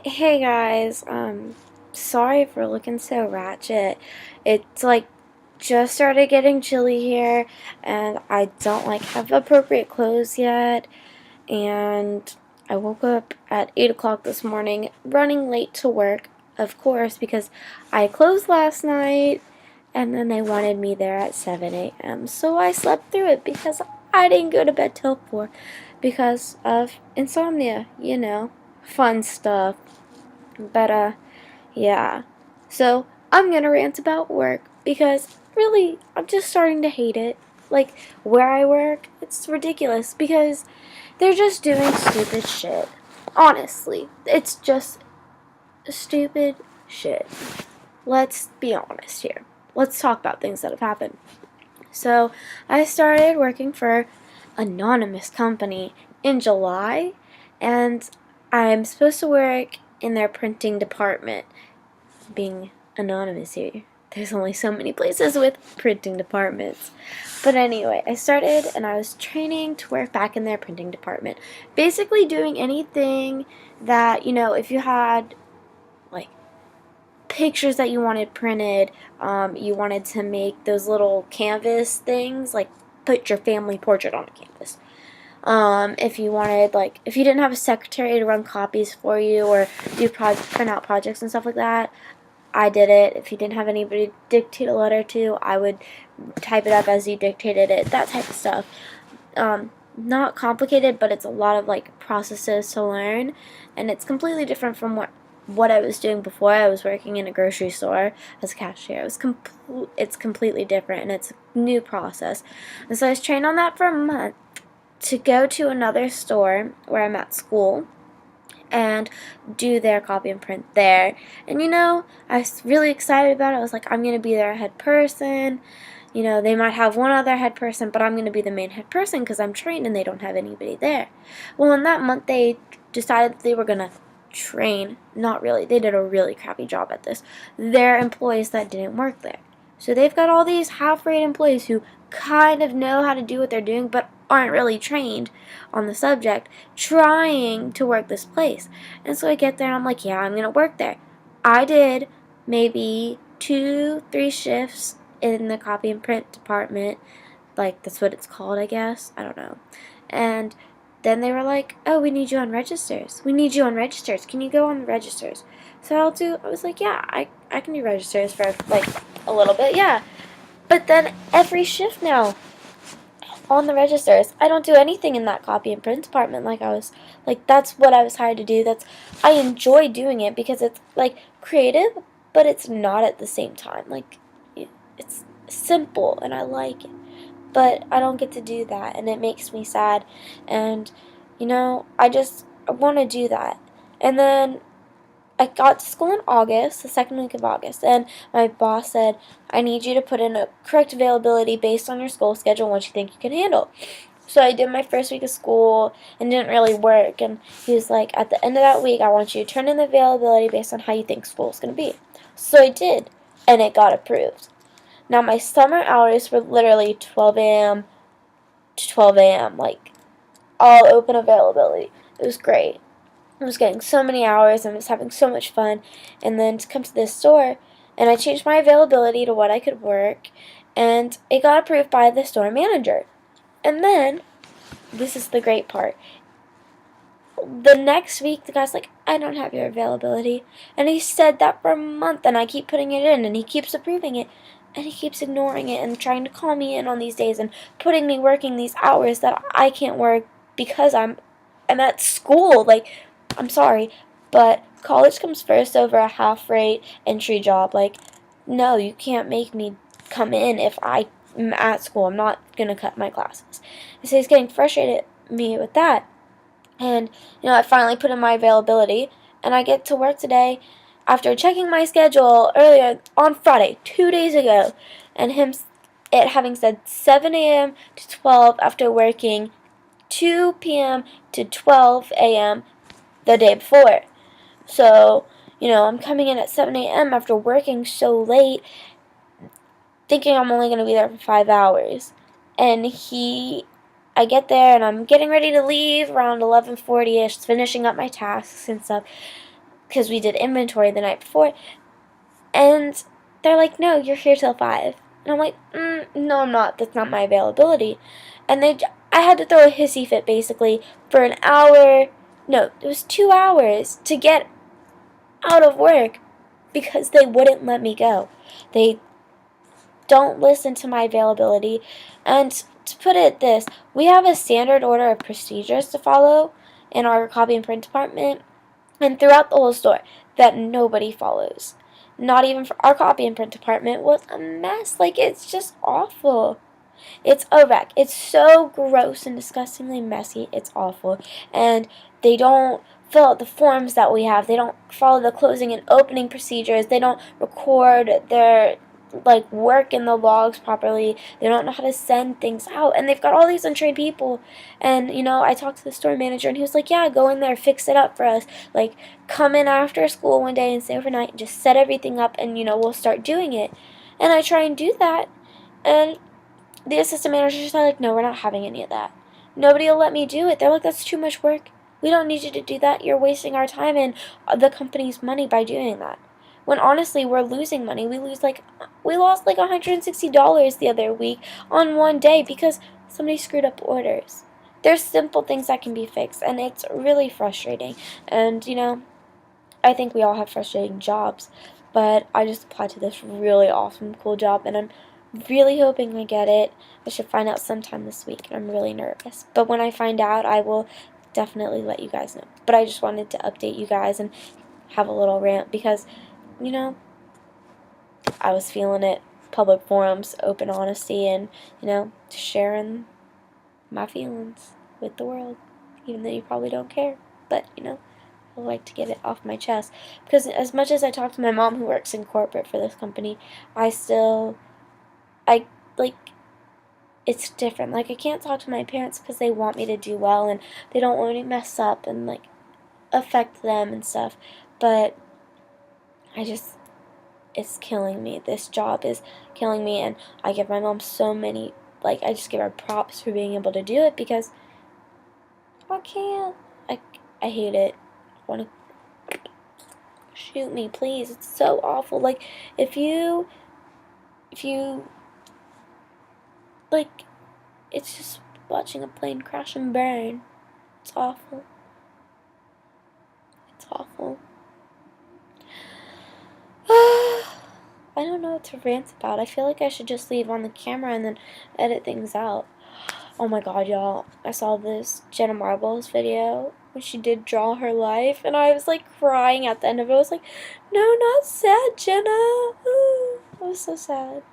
Hey guys, sorry for looking so ratchet. It's like just started getting chilly here and I don't have appropriate clothes yet, and I woke up at 8 o'clock this morning running late to work, of course, because I closed last night and then they wanted me there at 7 a.m. So I slept through it because I didn't go to bed till 4 because of insomnia, fun stuff. But, yeah. So, I'm gonna rant about work because really, I'm just starting to hate it. Like, where I work, it's ridiculous because they're just doing stupid shit. Honestly, it's just stupid shit. Let's be honest here. Let's talk about things that have happened. So, I started working for anonymous company in July, and I'm supposed to work in their printing department. Being anonymous here, there's only so many places with printing departments. But anyway, I started and I was training to work back in their printing department. Basically doing anything that, if you had like pictures that you wanted printed, you wanted to make those little canvas things, like put your family portrait on a canvas. If you wanted, if you didn't have a secretary to run copies for you or do print out projects and stuff like that, I did it. If you didn't have anybody to dictate a letter to, I would type it up as you dictated it, that type of stuff. Not complicated, but it's a lot of processes to learn, and it's completely different from what I was doing before. I was working in a grocery store as a cashier. It's completely different, and it's a new process. And so I was trained on that for a month to go to another store where I'm at school and do their copy and print there. And I was really excited about it. I was like, I'm going to be their head person. They might have one other head person, but I'm going to be the main head person because I'm trained and they don't have anybody there. Well, in that month, they decided that they were going to train. Not really. They did a really crappy job at this. Their employees that didn't work there. So they've got all these half-rate employees who kind of know how to do what they're doing, but aren't really trained on the subject, trying to work this place. And so I get there and I'm like, yeah, I'm going to work there. I did maybe 2-3 shifts in the copy and print department. That's what it's called, I guess. I don't know. And then they were like, oh, we need you on registers. We need you on registers. Can you go on the registers? So I was like, yeah, I can do registers for a little bit, yeah. But then every shift now on the registers, I don't do anything in that copy and print department that's what I was hired to do. I enjoy doing it because it's creative, but it's not at the same time. It's simple and I like it. But I don't get to do that and it makes me sad, and I want to do that. And then I got to school in August, the second week of August, and my boss said, I need you to put in a correct availability based on your school schedule and what you think you can handle. So I did my first week of school and didn't really work, and he was like, at the end of that week, I want you to turn in the availability based on how you think school's going to be. So I did, and it got approved. Now my summer hours were literally 12 a.m. to 12 a.m., all open availability. It was great. I was getting so many hours and was having so much fun. And then to come to this store, and I changed my availability to what I could work, and it got approved by the store manager. And then, this is the great part, the next week the guy's like, I don't have your availability. And he said that for a month, and I keep putting it in, and he keeps approving it, and he keeps ignoring it and trying to call me in on these days and putting me working these hours that I can't work because I'm at school. I'm sorry, but college comes first over a half-rate entry job. No, you can't make me come in if I'm at school. I'm not going to cut my classes. So he's getting frustrated at me with that. And, I finally put in my availability, and I get to work today after checking my schedule earlier on Friday, 2 days ago, and it having said 7 a.m. to 12 after working 2 p.m. to 12 a.m. the day before. So, I'm coming in at 7 a.m. after working so late, thinking I'm only going to be there for 5 hours. And I get there and I'm getting ready to leave around 11:40ish, finishing up my tasks and stuff. because we did inventory the night before, and they're like, no, you're here till 5. And I'm like, no, I'm not. That's not my availability. And I had to throw a hissy fit, basically, for an hour. No, it was 2 hours to get out of work because they wouldn't let me go. They don't listen to my availability. And to put it this, we have a standard order of procedures to follow in our copy and print department and throughout the whole store that nobody follows. Not even for our copy and print department was a mess. Like, it's just awful. It's a wreck. It's so gross and disgustingly messy. It's awful. And they don't fill out the forms that we have. They don't follow the closing and opening procedures. They don't record their work in the logs properly. They don't know how to send things out. And they've got all these untrained people. And, I talked to the store manager and he was like, yeah, go in there, fix it up for us. Like, come in after school one day and stay overnight and just set everything up and, we'll start doing it. And I try and do that. And the assistant managers are like, no, we're not having any of that. Nobody will let me do it. They're like, that's too much work. We don't need you to do that. You're wasting our time and the company's money by doing that. When honestly, we're losing money. We lost like $160 the other week on one day because somebody screwed up orders. There's simple things that can be fixed, and it's really frustrating. And, I think we all have frustrating jobs, but I just applied to this really awesome, cool job, and I'm really hoping I get it. I should find out sometime this week, and I'm really nervous. But when I find out, I will definitely let you guys know. But I just wanted to update you guys and have a little rant because, I was feeling it. Public forums, open honesty, and, sharing my feelings with the world, even though you probably don't care. But, I like to get it off my chest. Because as much as I talk to my mom who works in corporate for this company, it's different. Like, I can't talk to my parents because they want me to do well and they don't want me to mess up and, affect them and stuff. But it's killing me. This job is killing me, and I give my mom so many, I just give her props for being able to do it because I can't. I hate it. I want to shoot me, please. It's so awful. If you, it's just watching a plane crash and burn. It's awful. It's awful. I don't know what to rant about. I feel like I should just leave on the camera and then edit things out. Oh my god, y'all. I saw this Jenna Marbles video when she did Draw Her Life, and I was crying at the end of it. I was like, no, not sad, Jenna. Ooh, I was so sad.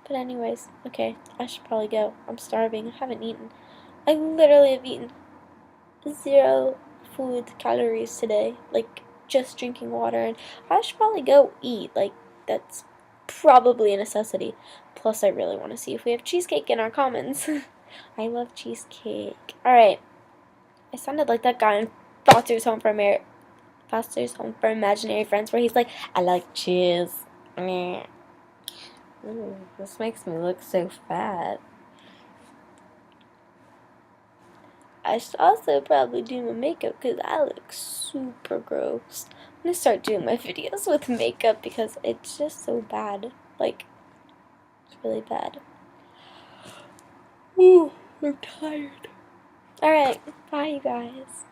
But anyways, okay, I should probably go. I'm starving. I haven't eaten. I literally have eaten 0 food calories today. Just drinking water, and I should probably go eat. That's probably a necessity. Plus, I really want to see if we have cheesecake in our commons. I love cheesecake. Alright. I sounded like that guy in Foster's Home for Imaginary Friends, where he's like, I like cheese. Meh. Ooh, this makes me look so fat. I should also probably do my makeup because I look super gross. I'm going to start doing my videos with makeup because it's just so bad. It's really bad. Ooh, I'm tired. Alright, bye you guys.